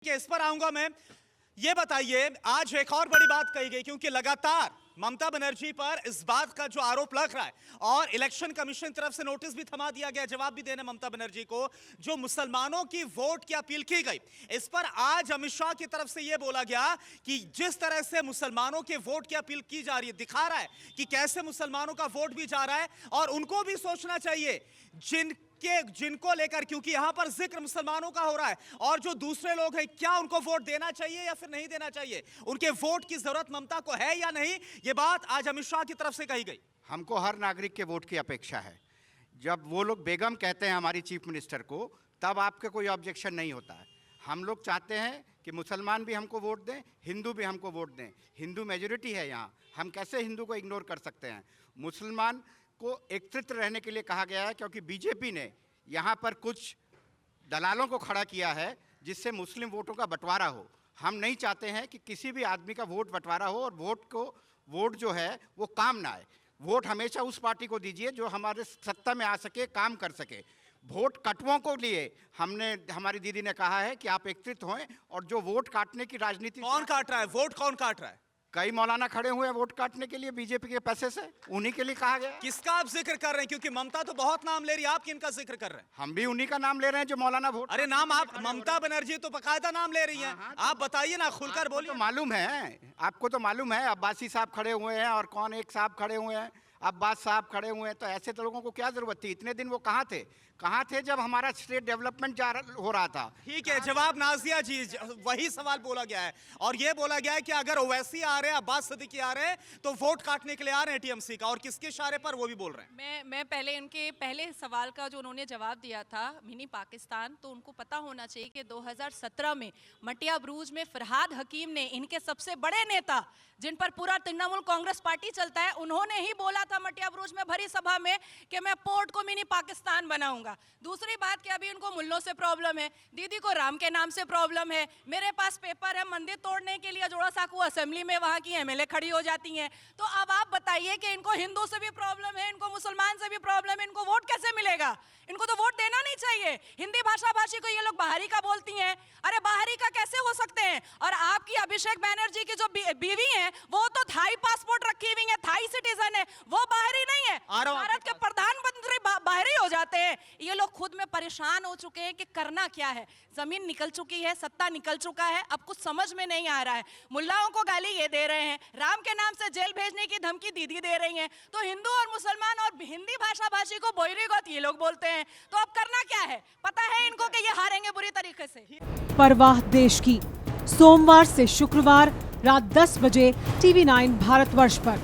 कि इस पर आऊंगा मैं। ये बताइए, आज एक और बड़ी बात कही गई, क्योंकि लगातार ममता बनर्जी पर इस बात का जो आरोप लग रहा है और इलेक्शन कमीशन तरफ से नोटिस भी थमा दिया गया, जवाब भी देने ममता बनर्जी को, जो मुसलमानों की वोट की अपील की गई, इस पर आज अमित शाह की तरफ से यह बोला गया कि जिस तरह से मुसलमानों के वोट की अपील की जा रही है, दिखा रहा है कि कैसे मुसलमानों का वोट भी जा रहा है और उनको भी सोचना चाहिए जिनको लेकर, क्योंकि यहां पर जिक्र मुसलमानों का हो रहा है और जो दूसरे लोग हैं, क्या उनको वोट देना चाहिए या फिर नहीं देना चाहिए, उनके वोट की जरूरत ममता को है या नहीं, यह बात आज अमित शाह की तरफ से कही गई। हमको हर नागरिक के वोट की अपेक्षा है। जब वो लोग बेगम कहते हैं हमारी चीफ मिनिस्टर को, तब आपके कोई ऑब्जेक्शन नहीं होता है। हम लोग चाहते हैं कि मुसलमान भी हमको वोट दें, हिंदू भी हमको वोट दें। हिंदू मेजोरिटी है यहाँ, हम कैसे हिंदू को इग्नोर कर सकते हैं। मुसलमान को एकत्रित रहने के लिए कहा गया है, क्योंकि बीजेपी ने यहाँ पर कुछ दलालों को खड़ा किया है जिससे मुस्लिम वोटों का बंटवारा हो। हम नहीं चाहते हैं कि किसी भी आदमी का वोट बंटवारा हो और वोट जो है वो काम ना आए। वोट हमेशा उस पार्टी को दीजिए जो हमारे सत्ता में आ सके, काम कर सके। वोट कटुओं को लिए हमारी दीदी ने कहा है कि आप एकत्रित हों, और जो वोट काटने की राजनीति, कौन काट रहा है वोट, कौन काट रहा है? कई मौलाना खड़े हुए हैं वोट काटने के लिए बीजेपी के पैसे से, उन्हीं के लिए कहा गया। किसका आप जिक्र कर रहे हैं? क्योंकि ममता तो बहुत नाम ले रही है, आप किनका जिक्र कर रहे हैं? हम भी उन्हीं का नाम ले रहे हैं जो मौलाना वोट। अरे नाम आप, ममता बनर्जी तो बकायदा नाम ले रही हैं। आप बताइए ना, खुलकर बोलिए। तो मालूम है, आपको तो मालूम है, अब्बासी साहब खड़े हुए हैं और कौन एक साहब खड़े हुए हैं, अब्बास साहब खड़े हुए हैं। तो ऐसे तो लोगों को क्या जरूरत थी? इतने दिन वो कहाँ थे जब हमारा स्टेट डेवलपमेंट हो रहा था? ठीक है, जवाब नाजिया जी, वही सवाल बोला गया है और ये बोला गया है कि अगर ओवैसी आ रहे हैं, अब्बास सिद्दीकी आ रहे हैं, तो वोट काटने के लिए आ रहे हैं टीएमसी का, और किसके इशारे पर वो भी बोल रहे हैं। मैं पहले इनके पहले सवाल का जो उन्होंने जवाब दिया था मिनी पाकिस्तान, तो उनको पता होना चाहिए कि 2017 में मटिया ब्रूज में फरहाद हकीम ने, इनके सबसे बड़े नेता जिन पर पूरा तृणमूल कांग्रेस पार्टी चलता है, उन्होंने ही बोला था मटिया ब्रूज में भरी सभा में कि मैं पोर्ट को मिनी पाकिस्तान बनाऊंगा। दूसरी बात कि अभी उनको मुल्लों से प्रॉब्लम है, दीदी को राम के नाम से प्रॉब्लम है, मेरे पास पेपर है, मंदिर तोड़ने के लिए जोड़ा साकू असेंबली में वहां की एमएलए खड़ी हो जाती हैं। तो अब आप बताइए कि इनको हिंदू से भी प्रॉब्लम है, इनको मुसलमान से भी प्रॉब्लम है, इनको वोट कैसे मिलेगा? इनको तो वोट देना नहीं चाहिए। हिंदी भाषा भाषी को ये लोग बाहरी का बोलती हैं, अरे बाहरी का कैसे हो सकते हैं? और आपकी अभिषेक बैनर्जी की जो बीवी है, वो तो थाई पासपोर्ट रखी हुई है, थाई सिटीजन है, वो बाहरी नहीं है। भारत के प्रधानमंत्री बाहरी हो जाते हैं। ये लोग खुद में परेशान हो चुके हैं कि करना क्या है। जमीन निकल चुकी है, सत्ता निकल चुका है, अब कुछ समझ में नहीं आ रहा है। मुल्लाओं को गाली ये दे रहे हैं, राम के नाम से जेल भेजने की धमकी दीदी दे रही हैं, तो हिंदू और मुसलमान और हिंदी भाषा भाषी को बोईरीगत ये लोग बोलते हैं। तो अब करना क्या है? पता है इनको कि ये हारेंगे बुरी तरीके से। परवाह देश की, सोमवार से शुक्रवार रात 10 बजे TV9 भारतवर्ष पर।